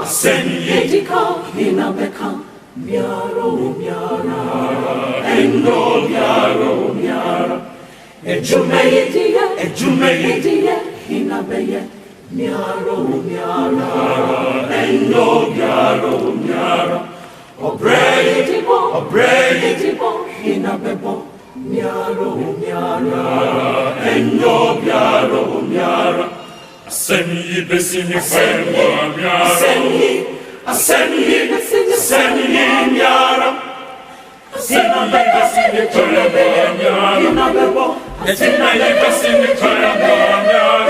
Edika inabeka miaro miara endo miaro miara ejume inabeye miaro miara endo miaro obrey inabebo miaro miara endo miara Aseni besini fema miara Aseni miara Aseni besini fema miara Aseni besini fema miara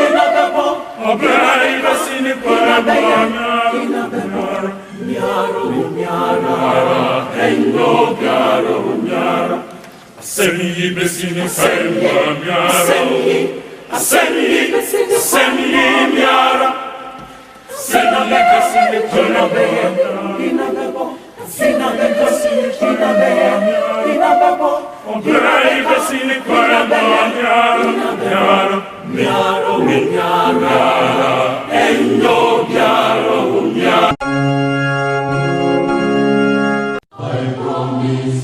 Obrai besini fema miara miara Endo miara Aseni besini fema miara Aseni miara Sina lekasini kurabeya Inabebo Sina lekasini kurabeya Inabebo Obrai besini kurabeya Miara Endo miara I promise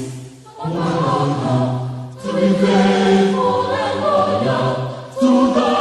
to be faithful and loyal to God.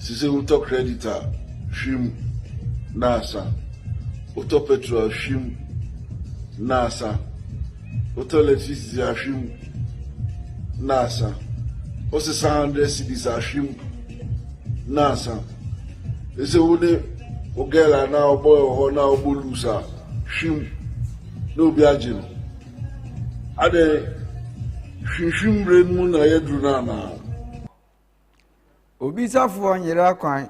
Sisi uto creditor shim nasa uto petrol shim nasa uto electricity shim nasa ose 100 cedis shim nasa ese une ogela na obo ho na obulusa shim no bi ajin ade shim red mu na yedru na Obisafo nyere kwan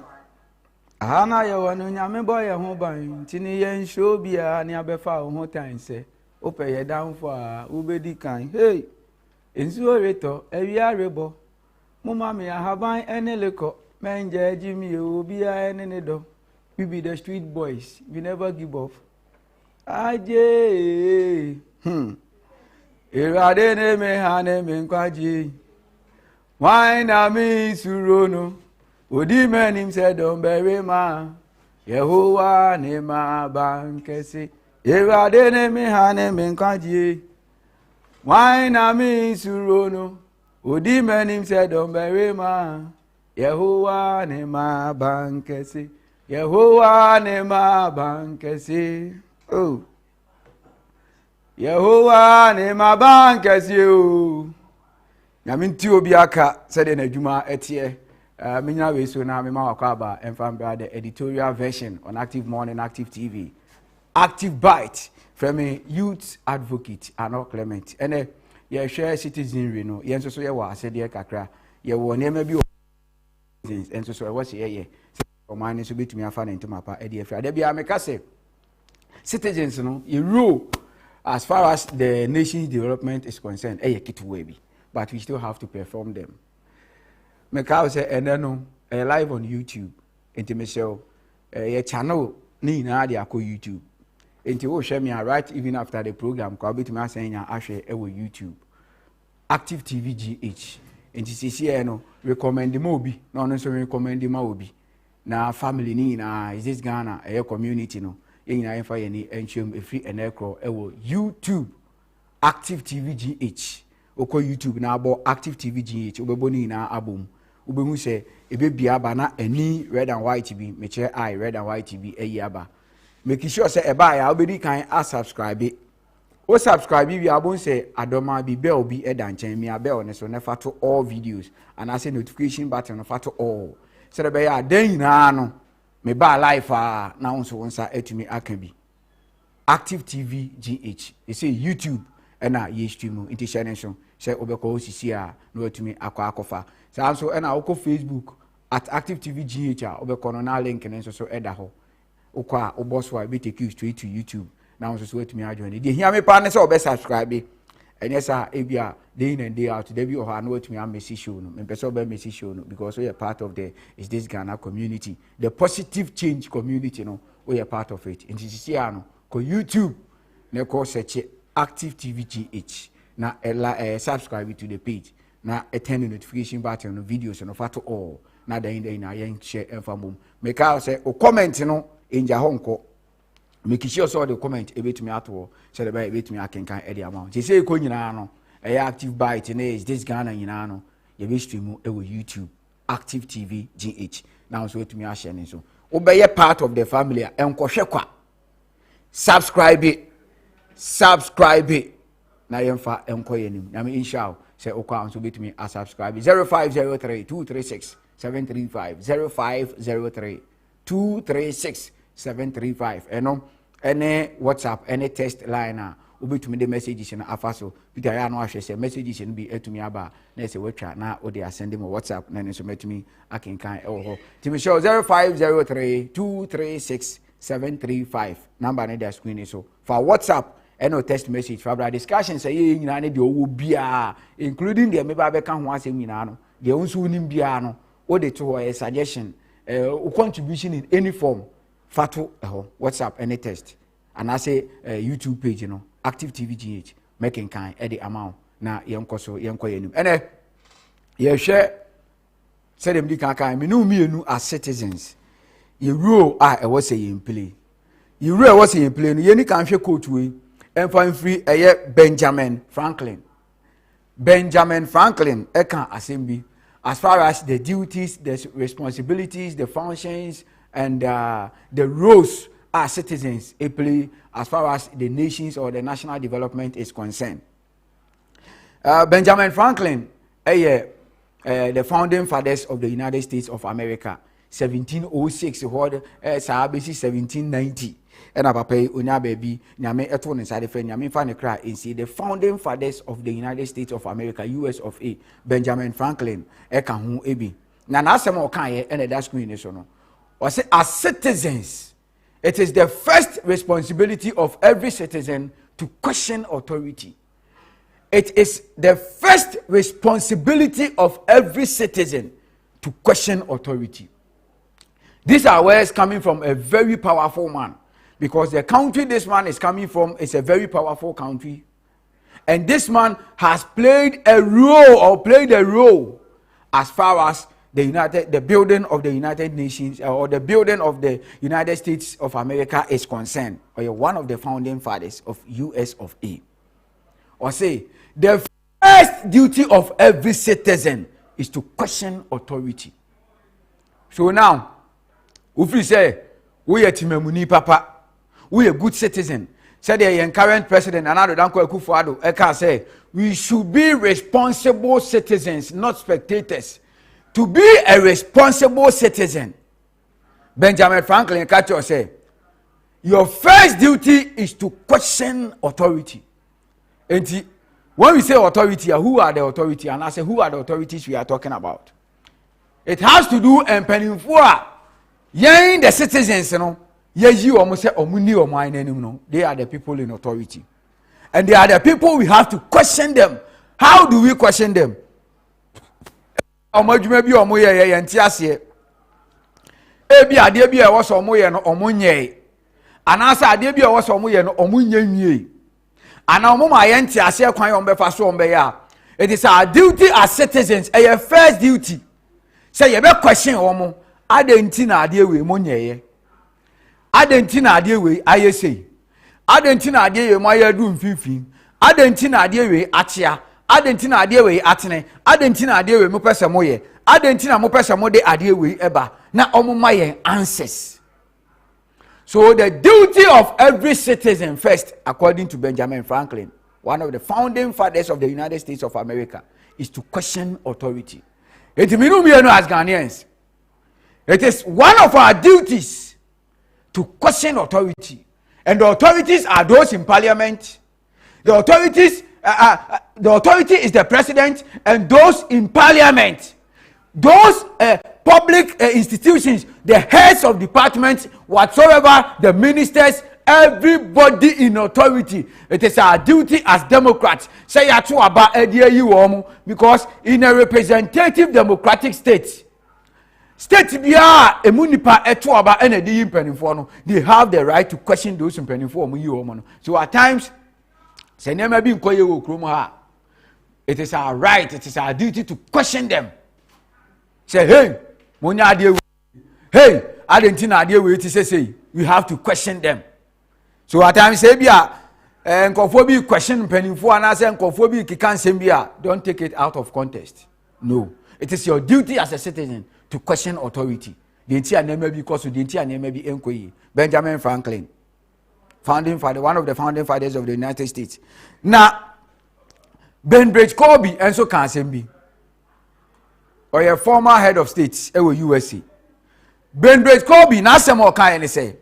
aha na ye wonu nyame boy ye ho ban tini ye nsho bia ne abefa ho tanse opeye danfo a ubedi kan hey ensu oreto ewia rebo mama me ahaban eneleko menje jimi obia enene we be the street boys, we never give up aje irade ne me hane me nkwaji why na me surono odi menim se don bere ma Yehowa ne ma bankesi Ewurade ne mi ha ne mi nkwagye. Why na mi suro no? Odi menim se don berema. Yehowa ne ma bankese. Yehowa ne ma bankese. Oh. Yehowa ne ma bankese o. Nyame nti obi aka se de na dwuma etie. Minya we so na me ma wakwa aba enfam bra the editorial version on Active Morning Active TV. Active Bite from a youth advocate Arnold Clement. And ye share citizenry no. Yen so ye wa ase de kakra. Ye wo ne ma bi and so was ye. O man so betumi afa na ntoma pa e de afra. Da bia me ka say citizens no you rule as far as the nation's development is concerned. Kitwe bi. But we still have to perform them. Me ka say no live on YouTube. Enti me show ye channel ni na de akọ YouTube. Enti wo share me right even after the program ko betumi asenya ahwe e wo YouTube. Active TV GH. Enti sisi no recommend mo obi na no so recommend ma obi. Na family ni na is this Ghana a community no. Ye nyina enfa ye ni enchum efri enekro e wo YouTube. Active TV GH. Oko YouTube na abo Active TV GH obebo ni na abom. Ubehu se ebebia aba na ani red and white bi meche eye red and white bi eyi aba make sure say eba ya obedi kan a subscribe o subscribe bi abon say adoma bi bell bi eda nchen mi bell ne so nefa to all videos and I say notification button nefa to all so the be ya den na no me ba live na unso wonsa etumi aka bi Active TV GH they say YouTube na ye stream into channel so say obeko osisi a no etumi akofa so and I go Facebook at Active TV GH obeko no na link ne so eda ho ukwa oboswa be take you straight to YouTube now so wait me adjoin dey hear me pa ne say obe subscribe and yes ebia day in and day out dey be o no wait me am message show no me person obe message show no because we are part of the is this Ghana community the positive change community no we are part of it in this year no ko YouTube ne ko search Active TV GH na subscribe to the page na turn the notification button on videos no for all na then na yen share info make out say o comment no enja honko make sure so the comment e betumi ato say the e betumi akenkan e the amount say ko nyina no Active Bite na is this Ghana nyina no ye be stream e wo YouTube Active TV GH now so betumi a share ne so obeye part of the family enkohwe kwa subscribe na yemfa enkoye nim na me inshallah say okwa so betumi a subscribe 0503-236-735 0503-236-735 eno any WhatsApp any text line na obetumi the messages na afaso Peter ya no ahwe say messages no bi etumi aba na say wetwa na o dey send me WhatsApp na so metumi akenkan e wo ho timi show 0503-236-735 number na the screen so for WhatsApp no text message for our discussion say ye nyina ne de owo bia including the meba be kan ho asem nyina no de unso unim bia no o de to a suggestion contribution in any form fato WhatsApp any text and I say YouTube page no Active TV GH making kind the amount na yenkoso yenko yenum ene ye hwe say dem di kan me no mienu as citizens ye rule e was say in play ye rule was in play no ye ni kan hwe coach we enfan free Benjamin Franklin eka assembly as far as the duties, the responsibilities, the functions and the roles as citizens play as far as the nations or the national development is concerned. Benjamin Franklin the founding fathers of the United States of America 1706 what 1790 and papa onya baby nyame eto ne side fe nyame fa ne kra ensi the founding fathers of the United States of America US of A Benjamin Franklin eka ho ebi na asem o kan ye and that screen so no o say as citizens it is the first responsibility of every citizen to question authority. It is the first responsibility of every citizen to question authority. These are words coming from a very powerful man, because the country this man is coming from is a very powerful country. And this man has played a role as far as the building of the United Nations or the building of the United States of America is concerned, or you're one of the founding fathers of US of A, or say the first duty of every citizen is to question authority. So now, if we say we are Timemuni Papa, we are good citizen, said the current president Nana Dankwa Akufo-Addo, Eka say we should be responsible citizens, not spectators. To be a responsible citizen, Benjamin Franklin Kacho say, your first duty is to question authority. And when we say authority, who are the authority? And I say, who are the authorities we are talking about? It has to do and penifua. Yen the citizens, you know, you almost say omuni or mine anymore. They are the people in authority. And they are the people we have to question them. How do we question them? Omojume bi omo ye ntiase ebi ade bi e wo so omo ye no omo nye anasa ade bi e wo so omo ye no omo nyanwie ana omo ma ye ntiase kwan yo mbefa so ombe ya. It is our duty as citizens, our first duty, say you be question omo adenti na ade we mo nye adenti na ade we aye sei adenti na ade we mo aye du mfimfin adenti na ade we atia adenti na ade we atene adenti na ade we mo pese mo ye adenti na mo pese mo de ade we eba na omo maye answers. So the duty of every citizen first, according to Benjamin Franklin, one of the founding fathers of the United States of America, is to question authority. It as Ghanaians, it is one of our duties to question authority, and the authorities are those in parliament. The authorities the authority is the president and those in parliament, those public institutions, the heads of departments, whatsoever, the ministers, everybody in authority. It is our duty as Democrats, say about because in a representative democratic state biya emunipa etuaba enedi impenifo no, they have the right to question those impenifo mu yi omo no. So at times say never be nkoye wo krom ha, it is our right, it is our duty to question them. Say, hey, monya ade, hey, adentina ade we ti say, we have to question them. So at times say bia nkofo bi question penifo ana say nkofo bi kikan sem bia, don't take it out of context. No, it is your duty as a citizen to question authority. The entire name be because the entire name be enkoyi. Benjamin Franklin, founding father, one of the founding fathers of the United States. Now, Benbridge Corby and so can be, or a former head of state USA. Benbridge Corby now some more kind say,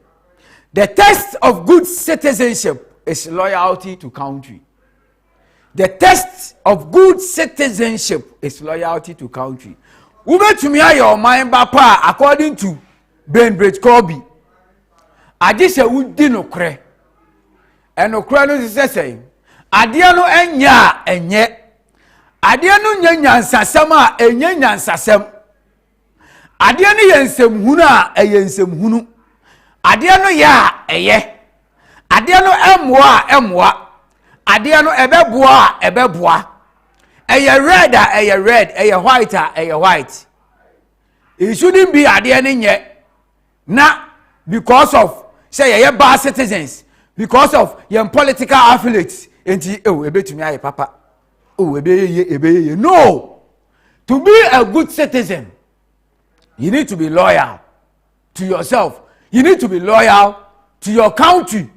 the test of good citizenship is loyalty to country. The test of good citizenship is loyalty to country. Ube to me your mind bapa according to Benbridge Corby. Adi se udi no kre. And okra no say adia no enya enye. Adia no nya nyansasem a enye nyansasem. Adia no yensem hunu a eyensem hunu. Adia no ya eye. Adia no emwa emwa. Adia no ebeboa ebeboa. Eye red a eye red, eye white a eye white. It shouldn't be adia no nye. Na because of say ye bad citizens, because of your political affiliates, enti ebetumi aye papa. Ebeye. No. To be a good citizen, you need to be loyal to yourself. You need to be loyal to your country.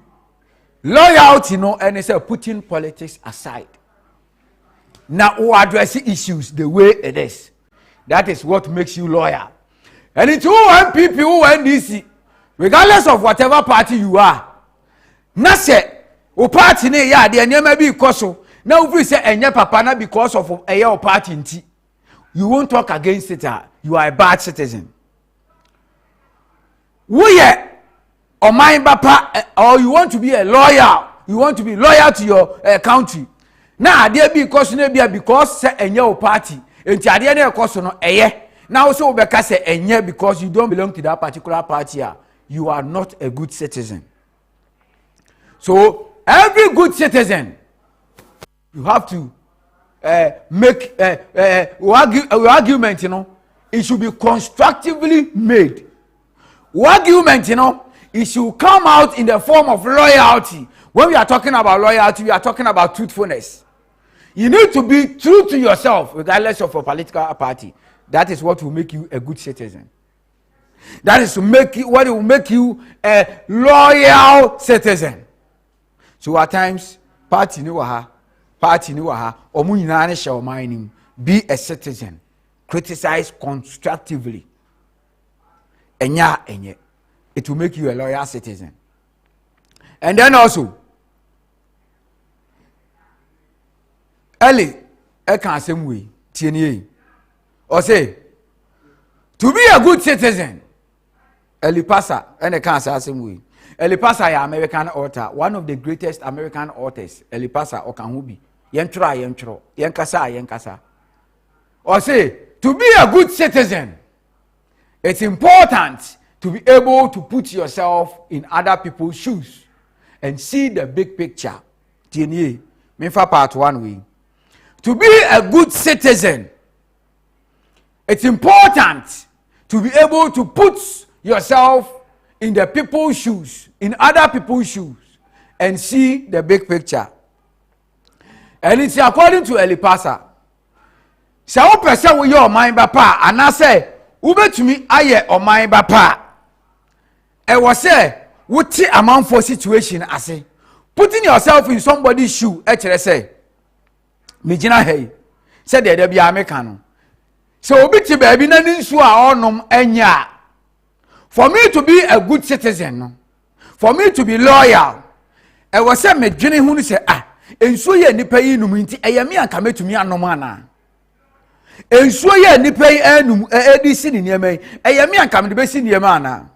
Loyalty, no, and it's putting politics aside. Now, we address issues the way it is. That is what makes you loyal. And it's who NPP, who NDC, regardless of whatever party you are. Now say, o party ne ya de nyema bi koso. Now if we say enye papa na because of a your party nti, you won't talk against it. You are a bad citizen. We or my papa, or you want to be a lawyer, you want to be loyal to your country. Now there be because say enye party. Enti ade na ekoso no eye. Now so obeka say enye because you don't belong to that particular party. You are not a good citizen. So every good citizen, you have to make argument, you know, it should be constructively made. Argument, it should come out in the form of loyalty. When we are talking about loyalty, we are talking about truthfulness. You need to be true to yourself, regardless of your political party. That is what will make you a good citizen. That is what will make you a loyal citizen. So at times, party ni waha, omu nyina ne hye oman nim. Be a citizen. Criticize constructively. Enya. It will make you a loyal citizen. And then also, Eli, eka same way, tienye. Or say, to be a good citizen, Eli Pasa, and eka same way. Eli Pasa is American author, one of the greatest American authors. Eli Pasa Okanhubi. Yentro. Yenkasa. Or say, to be a good citizen, it's important to be able to put yourself in other people's shoes and see the big picture. Tienye, Minfa part 1 way. To be a good citizen, it's important to be able to put yourself in the people's shoes, in other people's shoes, and see the big picture. And it's according to Eli Pasa. So what person will your mind bapa? And I say, ube to me aye or mind bapa. I was say, what amount for situation I say, putting yourself in somebody's shoe. Actually say, Mijina hey, said there be American. So obi ti baby na ninsu a onom enya. For me to be a good citizen, for me to be loyal, I was say me dwene hu say ensuo ye nipa yi num nti eyame anka metumi anom ana. Ensuo ye nipa yi anum edisi ni niam yi eyame anka me de besi niam ana.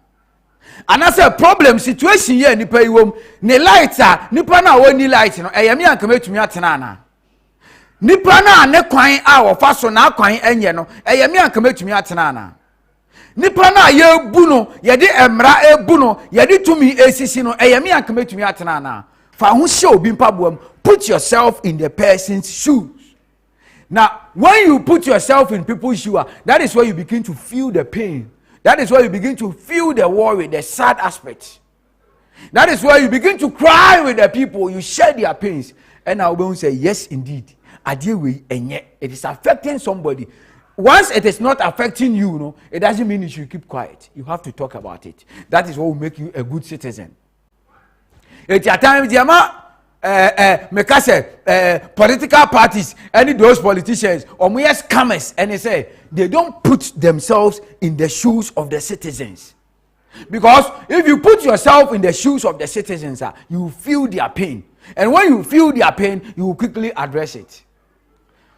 Ana say problem situation ye nipa yi wom ne light a nipa na woni light no eyame anka metumi atena ana. Nipa na ne kwan a wo fa so na kwan enye no eyame anka metumi atena ana. Nipa na ye bu no ye de emra ebu no ye de tumi esisi no eyame anka metumi atena ana. Fa hu hye obi mpaboam. Put yourself in the person's shoes. Now, when you put yourself in people's shoes, that is where you begin to feel the pain. That is where you begin to feel the worry, the sad aspect. That is where you begin to cry with the people. You share their pains. And I will say, yes, indeed. It is affecting somebody. Once it is not affecting you, it doesn't mean you should keep quiet. You have to talk about it. That is what will make you a good citizen. At your time, political parties, any those politicians, or more scammers, and they say they don't put themselves in the shoes of the citizens. Because if you put yourself in the shoes of the citizens, you feel their pain. And when you feel their pain, you will quickly address it.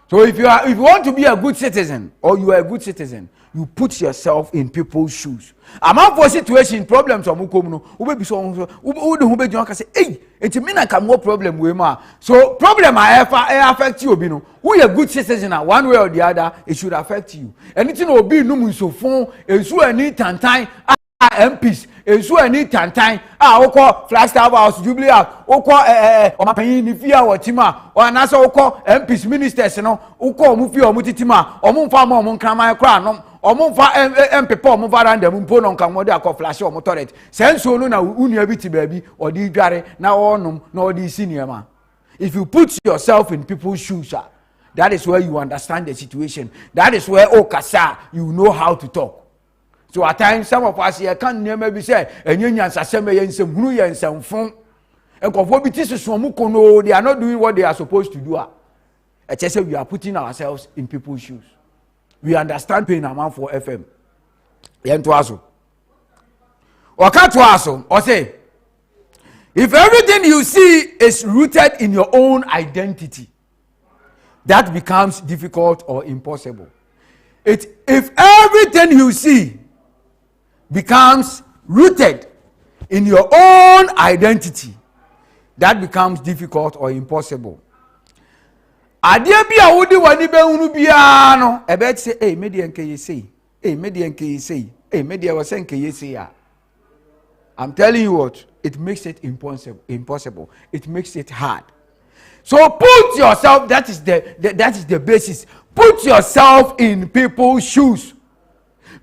So if you want to be a good citizen, or you are a good citizen, you put yourself in people's shoes. Among for situation problems or mukomuno, ube be so ube jonka say, hey, it's a mina can more problem with ma. So problem I affect you, bino. Who a good citizen one way or the other, it should affect you. Anything will be no so phone, and so any tantai MPs, and so any tantai, oko Flagstaff House, Jubilee, oko omapayin ni fia or tima, or anasa oko MPs ministers, oko mufi or mutitima, or mumfama or munkrama crown. Omonfa empepa omonfa randa mumpo no nka mode akọ flash omo toilet senso no na unia bi ti baby odi dware na onum na odi siniema. If you put yourself in people's shoes, that is where you understand the situation. That is where okasa you know how to talk. So at times some of us here can maybe say enye nyansasem ye nsem hunu ye nsemfon enkofo bi ti soso mu kono, they are not doing what they are supposed to do. I just say we are putting ourselves in people's shoes. We understand pain amount for FM. Yentuaso. Wakatuaso. Or say, if everything you see is rooted in your own identity, that becomes difficult or impossible. If everything you see becomes rooted in your own identity, that becomes difficult or impossible. Adia bi a wodi wani be hunu bia no e be say eh media nke yesei media nke yesei media was nke yesei. I'm telling you what, it makes it impossible. It makes it hard. So put yourself, that is the basis. Put yourself in people's shoes.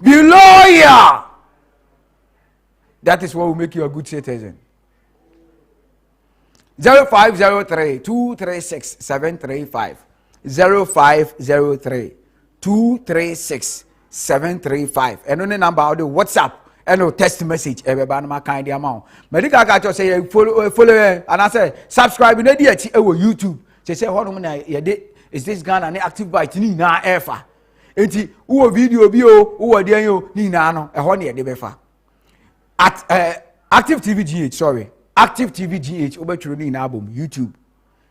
Be loyal. That is what will make you a good citizen. 0503-236-735. 0503-236-735. And on the number of the WhatsApp and no text message. Everybody my kind of amount. Medical got to say follow and I say subscribe in the YouTube. They say hold on is this Ghana an active bite ni na efa. Enti wo video bi o wo de yo ni na no e ho ne de befa. At Active TV GH, sorry. Active TV GH obetwiro ni na album YouTube.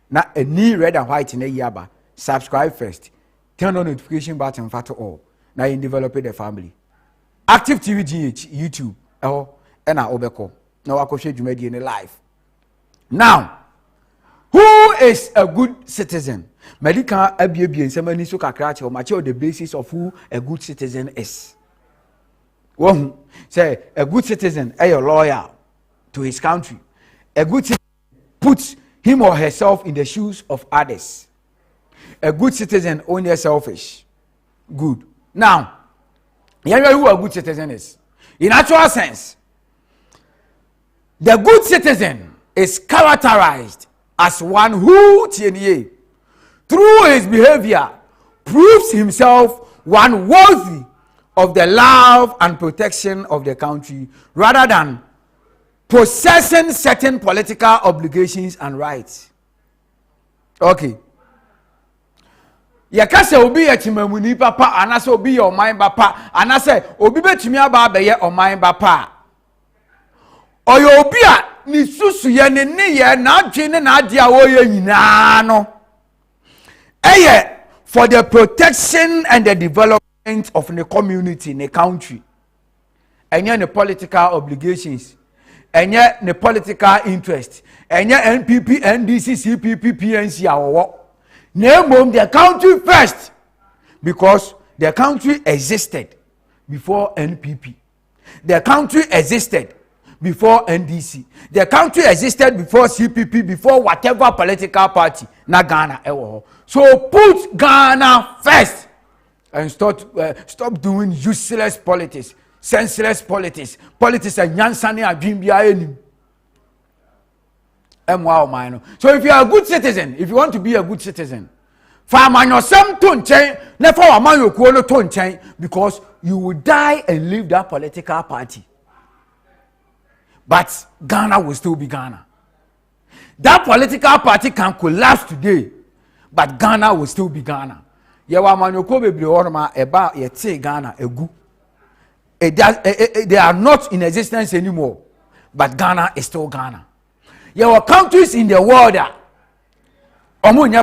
Na a new red and white in a yaba. Subscribe first. Turn on notification button for all. Now you develop the family. Active TV GH YouTube. Oh, and I obeko. Now I can show you in live. Now, who is a good citizen? Medical ABB and somebody so kakra or mature the basis of who a good citizen is. One say a good citizen is a loyal to his country. A good citizen puts him or herself in the shoes of others. A good citizen only selfish. Good. Now, you know who a good citizen is. In actual sense, the good citizen is characterized as one who, through his behavior, proves himself one worthy of the love and protection of the country rather than possessing certain political obligations and rights. Okay. Yakase obi yechimamuni papa anase obi your mind papa anase obi betumi aba be ye o mind papa. Oyo obi a ni susu ye ne ye na adwene na ade a wo ye nyina no. Eye for the protection and the development of the community in the country. Enye the political obligations. Enye the political interest. Enye NPP, NDC, CPP, PNC awo. Name the country first, because the country existed before NPP. The country existed before NDC. The country existed before CPP, before whatever political party na Ghana. So put Ghana first and stop doing useless politics, senseless politics, politics and nyansani adwimbia enim. So if you are a good citizen, if you want to be a good citizen, because you will die and leave that political party. But Ghana will still be Ghana. That political party can collapse today, but Ghana will still be Ghana. They are not in existence anymore, but Ghana is still Ghana. There are countries in the world that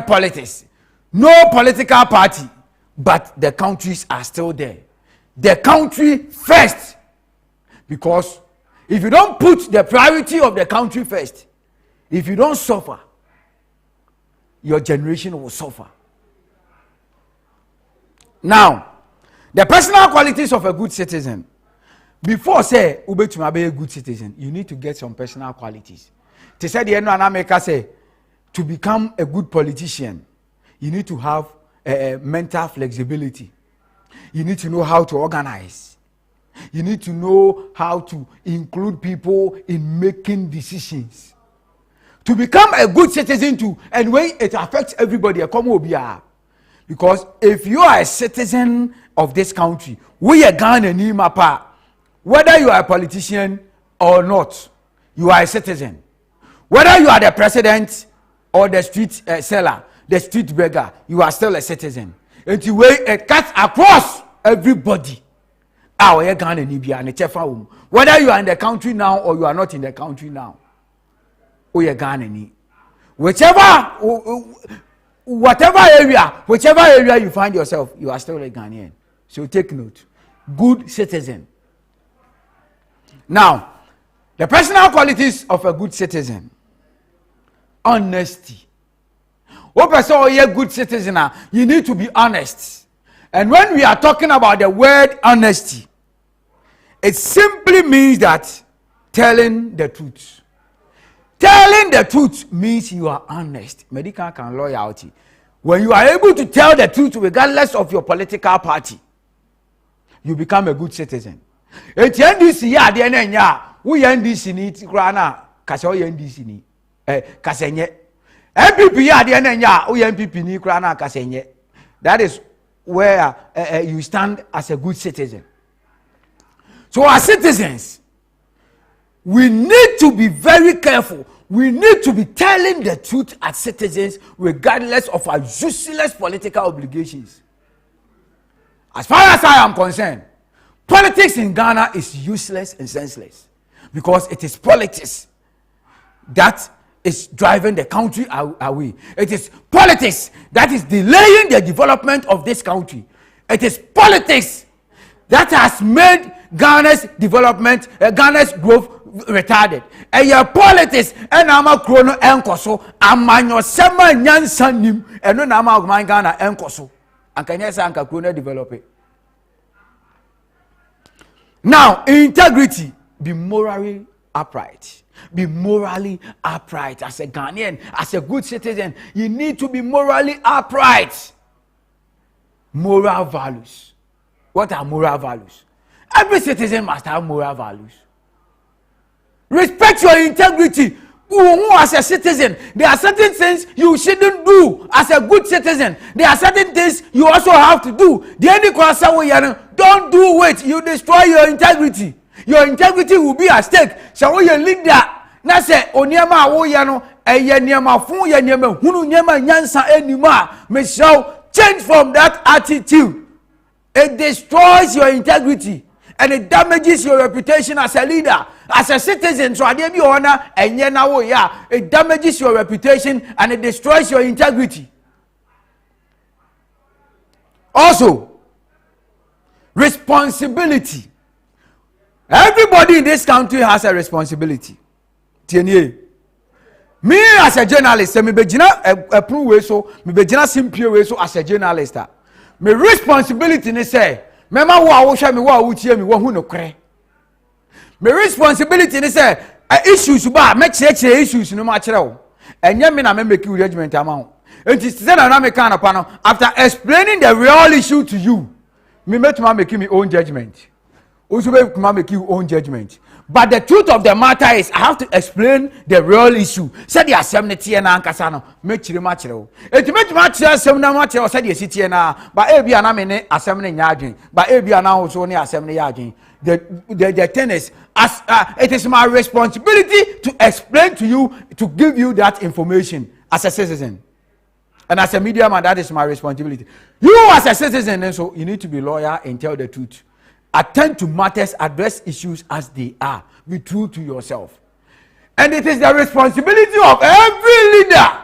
politics, no political party, but the countries are still there. The country first, because if you don't put the priority of the country first, if you don't suffer, your generation will suffer. Now, the personal qualities of a good citizen. Before say ube to be a good citizen, you need to get some personal qualities. To say the end of America say, to become a good politician, you need to have mental flexibility. You need to know how to organize. You need to know how to include people in making decisions. To become a good citizen too, and when it affects everybody, because if you are a citizen of this country, we are Ghana mapa, whether you are a politician or not, you are a citizen. Whether you are the president or the street seller, the street beggar, you are still a citizen. And the way it cuts across everybody. Whether you are in the country now or you are not in the country now. Whatever area you find yourself, you are still a Ghanaian. So take note. Good citizen. Now, the personal qualities of a good citizen. Honesty. What person are a good citizen? You need to be honest. And when we are talking about the word honesty, it simply means that telling the truth. Telling the truth means you are honest. Medical can loyalty. When you are able to tell the truth regardless of your political party, you become a good citizen. Eti NDC ya ade na nya wo ya NDC ni tikura na kase o ya NDC ni kase nye MPP ya ade na nya wo ya MPP ni kura na kase nye. That is where you stand as a good citizen. So as citizens, we need to be very careful. We need to be telling the truth as citizens regardless of our useless political obligations. As far as I am concerned, politics in Ghana is useless and senseless because it is politics that is driving the country away. It is politics that is delaying the development of this country. It is politics that has made Ghana's development, Ghana's growth retarded. And your politics and ama krono enkoso amanyo sema nyansa nim eno na ama agman Ghana enkoso ankanya sa anka krono develop it. Now, integrity, be morally upright. Be morally upright as a Ghanaian, as a good citizen. You need to be morally upright. Moral values. What are moral values? Every citizen must have moral values. Respect your integrity. As a citizen, there are certain things you shouldn't do as a good citizen. There are certain things you also have to do. The only question don't do it. You destroy your integrity. Your integrity will be at stake. So you leader, na say oniema wo ya no eye niema fun ye niema hunu niema nyansa enima. Me shall change from that attitude. It destroys your integrity. And it damages your reputation as a leader, as a citizen. So it damages your reputation and it destroys your integrity. Also, responsibility. Everybody in this country has a responsibility. Me as a journalist, me begina approve way so, me begina simple way so as a journalist. My responsibility is say. Mema wo a wo hwe me wo a wo tie me wo hu no kre. Me responsibility ni say issues ba me kire issues no ma kire wo. Enye me na me make you judgment ama wo. Enti say na me kan pa no after explaining the real issue to you, me make ma make me own judgment. Also make ma make you own judgment. But the truth of the matter is I have to explain the real issue. Say the assembly tie na ankasa no me kire ma kire wo. Enti me ma kire assembly na ma kire wo say the tie na ba e bia na me ne assembly nya adwen. Ba e bia na ho so ne assembly ya adwen. The thing is as it is my responsibility to explain to you, to give you that information as a citizen. And as a media man, that is my responsibility. You as a citizen, and so you need to be loyal and tell the truth. Attend to matters, address issues as they are. Be true to yourself. And it is the responsibility of every leader.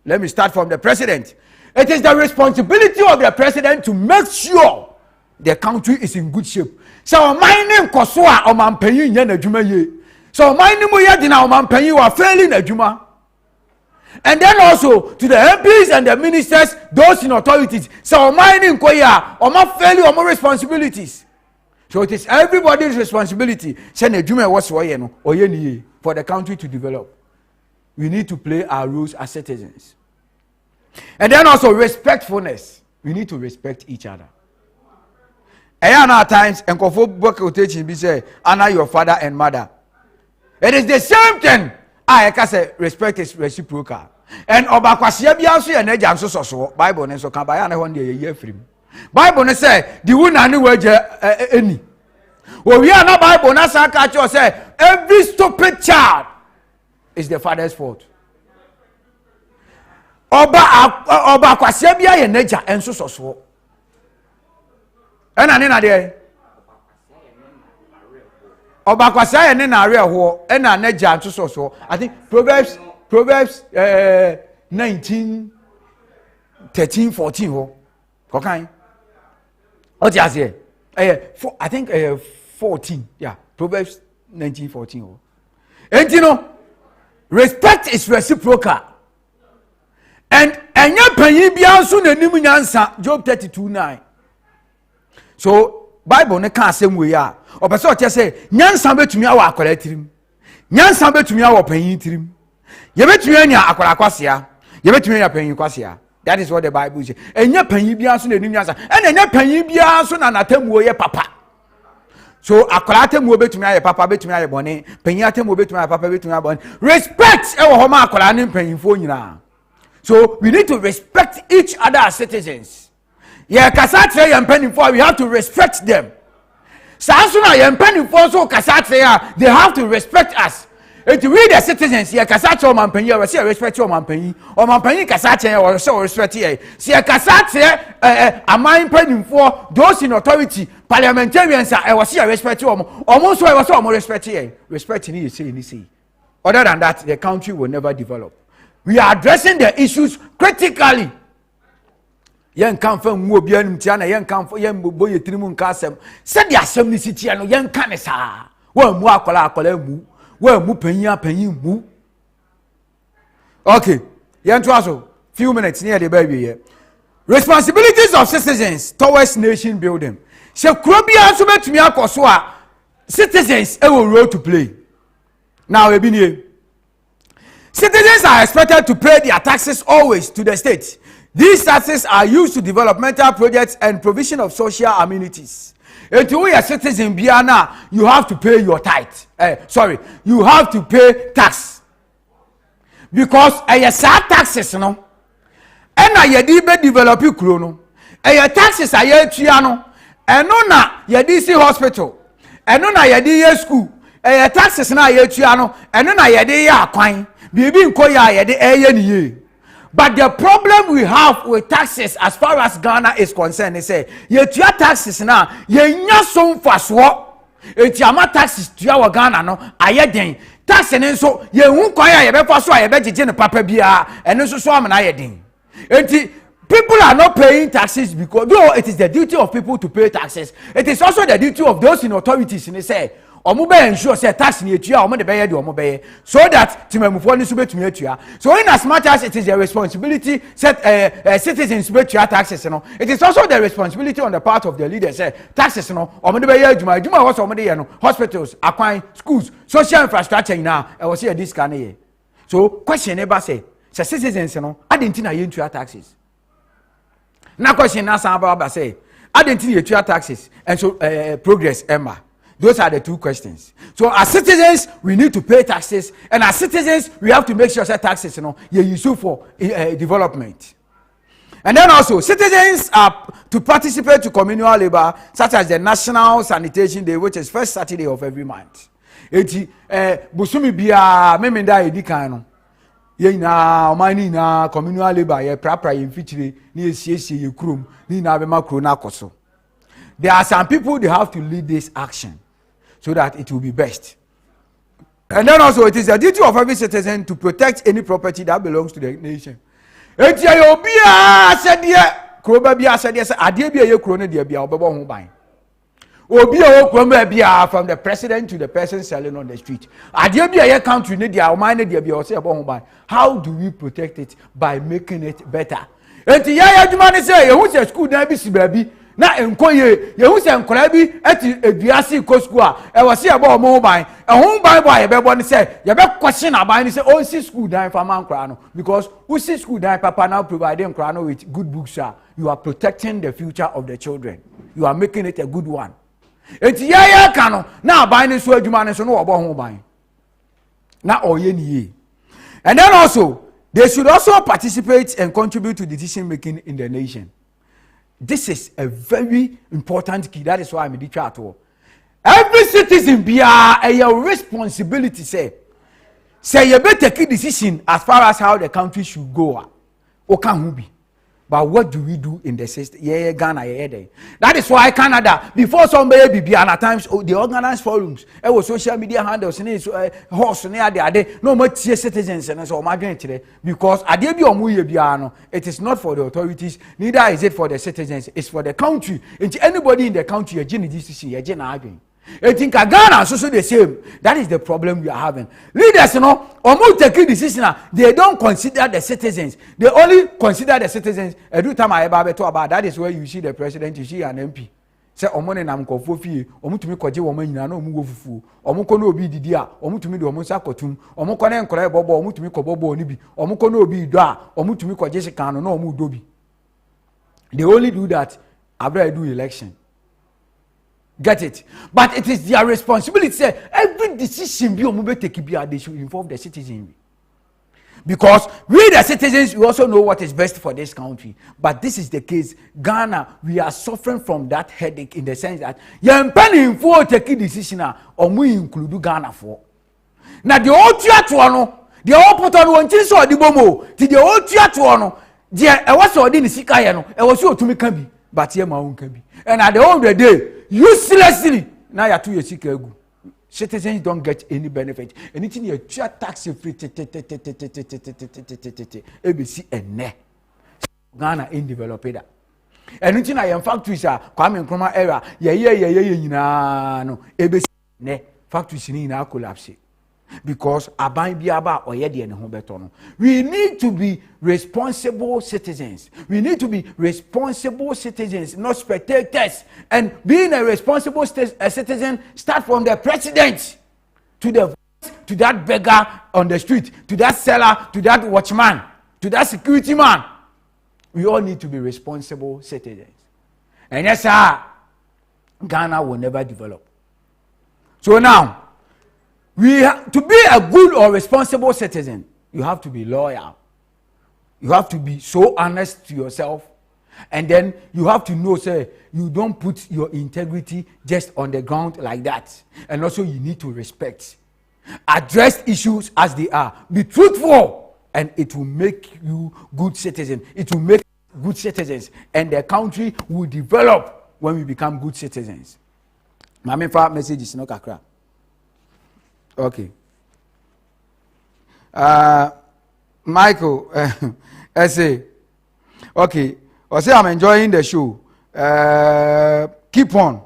Let me start from the president. It is the responsibility of the president to make sure the country is in good shape. So my name Kosua or Mampenyi Yen Juma ye. So my name Yadina or Mampenyi were failing a Juma. And then also to the MPs and the ministers, those in authorities. So my name Koya or my failure or more responsibilities. So it is everybody's responsibility. Send a Juma was for the country to develop. We need to play our roles as citizens. And then also respectfulness. We need to respect each other. And at times, and quotation be say, honor your father and mother. It is the same thing. I can say respect is reciprocal. And obakwasia bi anso ye na agya nso so Bible ne so kan ba ya na ho ne ye afrim. Bible ne say the wuna ni waje eni. We are not Bible na say catch you say every stupid child is the father's fault. Obakwasia bi ye na agya enso so. Ena ne na de obakwasia ye ne na are ho ena na agya nso so. I think Proverbs 19:13-14 ho. Okay. What you say? I think 14. Yeah, Proverbs 19:14 ho. And you know, respect is reciprocal. And enya panyin bia so na nim nyansa Job 32:9. So Bible ne kan asem we ya. Opese o say nyansa betumi awa akwara tirim. Nyansa betumi awa panyin tirim. Ye betumi anya akwara kwasea. Ye betumi anya panyin kwasea. That is what the Bible says. Enye panyi bia so na nim nyansa. Enye panyi bia so na natamuo ye papa. So akwara atemuo betumi aye papa betumi aye bone. Panyi atemuo betumi aye papa betumi aye bone. Respect e wo ho ma akwara ne panyimfo nyina. So we need to respect each other as citizens. Yeah, kasa tre ye panyimfo, we have to respect them. Sa so na ye panyimfo so kasa tre ya, they have to respect us. If we the citizens, ye kasa tre o mampanyi, we say respect o mampanyi. O mampanyi kasa tre we say respect ye. Si ye kasa tre aman panyimfo, those in authority, parliamentarians we say respect o mo. Omo so we say o mo respect ye. Respect ni say ni say. Other than that, the country will never develop. We are addressing the issues critically. Yen kan fa mu obi anum tia na yen kan fa yen boye tirimu nka asem. Se de asem ni sitia no yen kan ne saa. Wa mu akola mu. Wa mu panyin mu. Okay. Yen to aso few minutes near the baby here. Responsibilities of citizens towards nation building. Se kuro bia so betumi akoso a citizens e will role to play. Now ebi nie. Citizens are expected to pay their taxes always to the state. These taxes are used to developmental projects and provision of social amenities. If you are a citizen, you have to pay your tithe. You have to pay tax. Because taxes, no. And I develop no. Taxes are no. And no na yedi hospital. And no na yedi school. Taxes na no. And no na yedi kwan. But the problem we have with taxes as far as Ghana is concerned is say ye tua taxes na ye nya so mfaso etiama taxes tua wa Ghana no ayeden tax ne nso ye hu kwan ya ye befa so ye begege ne papa bia ene nso so amana ayeden enti people are not paying taxes because though it is the duty of people to pay taxes, it is also the duty of those in authorities in say omo be ensure say tax ni etua omo de be ye de omo be ye so that timamufo ni so betumi etua. So in as much as it is the responsibility set citizens to pay taxes no, it is also the responsibility on the part of the leaders say taxes no omo de be ye adwuma was omo de ye no hospitals, akwan, schools, social infrastructure na e was say this can ye. So question never say citizens no adentina ye ntua taxes. Na question na san about say adentina ye tua taxes and so progress emma. Those are the two questions. So as citizens, we need to pay taxes, and as citizens, we have to make sure that taxes, you use for development. And then also, citizens are to participate to communal labor, such as the National Sanitation Day, which is first Saturday of every month. Busumi biya memenda edikano. Ye na omani na communal labor ye prapra ye mfitire ni esiesie ye krom ni na bema kro na koso. There are some people they have to lead this action so that it will be best. And then also it is the duty of every citizen to protect any property that belongs to the nation. Etia yo bia asede kroba bia asede se ade bia ye kro no de bia obebo ho ban. Obi o kroba bia from the president to the person selling on the street. Ade bia ye country ne dia o man ne de bia o se ebo ho ban. How do we protect it? By making it better. Etia ya adwuma ne se ye hu se school na bi si baabi na enkoye ye hu se nkora bi ati eduasi ko school a e wo se ebo omo ban e ho ban boy ye be bo ne se ye be question aban ne se o si school dan fa man nkora no because we see school dan papa now providing nkora no with good books you are protecting the future of the children, you are making it a good one. Enti ya ka no na aban ne so adwuma ne so no obo ho ban na oye ni ye. And then also they should also participate and contribute to decision making in the nation. This is a very important key. That is why I'm in the chat. Every citizen be a responsibility. Say you better take a decision as far as how the country should go. But what do we do in the system? Yeah, Ghana, yeah, there. That is why Canada, before somebody be and at times they organize forums. It was social media handles and horse near the no more citizens and so imagine today because it is not for the authorities, neither is it for the citizens, it's for the country. And anybody in the country, a decision. I think Ghana so the same. That is the problem we are having. Leaders, almost taking decision. They don't consider the citizens. They only consider the citizens. Every time I ever talk about that is where you see the president, you see an MP. Say omone nam nkofo fie omutumi koje wo manyina na omu wo fufu omukọ na obi didi a omutumi de omu sakotum omukọ na nkora ebobo omutumi kọ bobo ni bi omukọ na obi do a omutumi koje sekano na omu do bi. They only do that after I do election. Get it? But it is their responsibility. Say every decision be omu be take bi, they should involve the citizen. Because we the citizens, we also know what is best for this country. But this is the case. Ghana, we are suffering from that headache in the sense that young penny for taking decision or we include Ghana for. Now the old theatre, the old put on one thing so the bomo, the old theatre, I was already in the Sikayano, I was sure to me can be, but here my own can be. And at the end of the day, uselessly, now you are 2 years sick. Citizens don't get any benefit. Anything you tax free, ABC and ne. Ghana ain't developed that. Anything I am factories are coming from my era. Yeah, no. ABC ne factories in our collapse. Because aban biaba or yedi and home. We need to be responsible citizens. We need to be responsible citizens, not spectators. And being a responsible citizen start from the president to that beggar on the street, to that seller, to that watchman, to that security man. We all need to be responsible citizens. And yes, sir, Ghana will never develop. So now, to be a good or responsible citizen, you have to be loyal. You have to be so honest to yourself. And then you have to know, say, you don't put your integrity just on the ground like that. And also you need to respect. Address issues as they are. Be truthful. And it will make you good citizens. It will make good citizens. And the country will develop when we become good citizens. My main message is no kakra. Okay. Michael, essay. Okay. I say I'm enjoying the show. Keep on.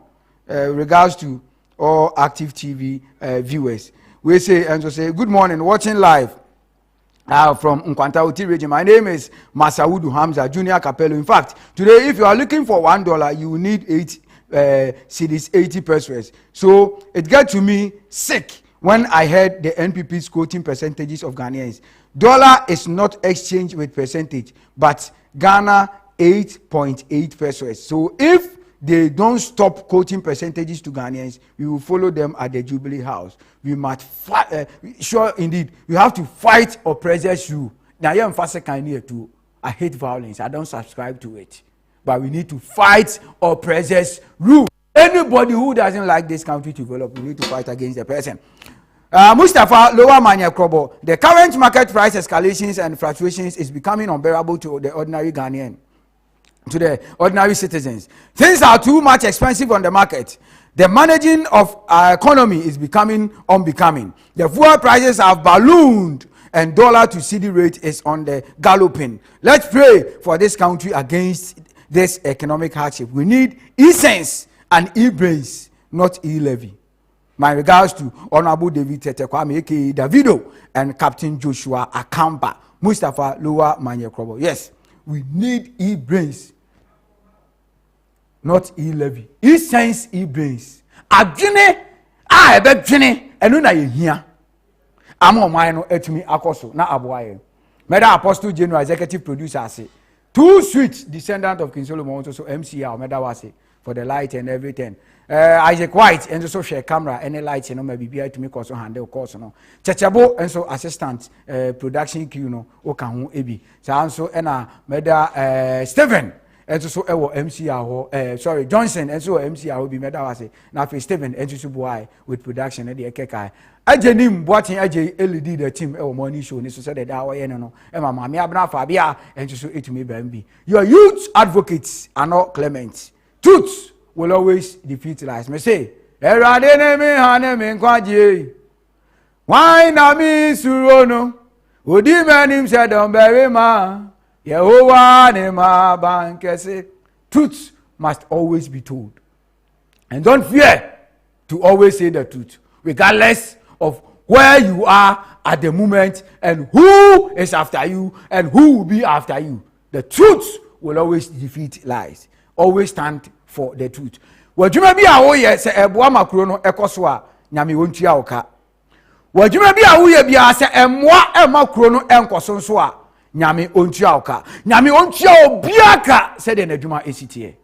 Regards to all active TV viewers. We say and so say good morning. Watching live from Nkwanta Oti region. My name is Masaudu Hamza, Junior Capello. In fact, today if you are looking for $1, you need 8 cedis, 80 pesos. So it got to me sick when I heard the NPP's quoting percentages of Ghanaians. Dollar is not exchanged with percentage, but Ghana 8.8 pesos. So if they don't stop quoting percentages to Ghanaians, we will follow them at the Jubilee House. We must fight. Sure, indeed, we have to fight oppressors rule. Now, I am fast too. I hate violence. I don't subscribe to it. But we need to fight oppressors rule. Anybody who doesn't like this country to develop, we need to fight against the person. Mustafa Lower Manya Krobo, the current market price escalations and fluctuations is becoming unbearable to the ordinary Ghanaian, to the ordinary citizens. Things are too much expensive on the market. The managing of our economy is becoming unbecoming. The fuel prices have ballooned and dollar to cedi rate is on the galloping. Let's pray for this country against this economic hardship. We need e-sense and e-brains, not e-levy. My regards to Honorable David Tetekwame, aka Davido, and Captain Joshua Akamba, Mustafa Lower Manyekrobo. Yes, we need e-brains, not e-levy. E-sense, e-brains. Adwene, ebedwene, enu na ye hia. Amo man no etumi akoso na aboaye. Meda Apostle General Executive Producer say, too sweet, descendant of King Solomon, also MCR, Meda Wase, for the light and everything. Isaac White and so share camera any lights and maybe be to me cause handle course no Chachabo and so assistant production queue no okan ebi so and meda Stephen and so MCR sorry Johnson and so MCR will be meda wase na for Stephen and so boy with production and the kekai ajenim boatin aje LED the team morning show ni so said that hour no e mama me abna fa bia and so it me bambi your youth advocates are not clement truth will always defeat lies. Me say, Erade ne me hane me nkwaje. Why na mi surono? Odi menim se don bury ma. Yehovah ne ma bankese. Truth must always be told. And don't fear to always say the truth, regardless of where you are at the moment and who is after you and who will be after you. The truth will always defeat lies. Always stand for the truth. wadwuma bi a woyɛ sɛ ɛboa makro no ɛkɔ so a nyame wontua wo ka wadwuma bi a woyɛ bia sɛ ɛmmoa makro no ɛnkɔ so nso a nyame ontua wo ka nyame ontua obia ka sɛ de n'adwuma esitiɛ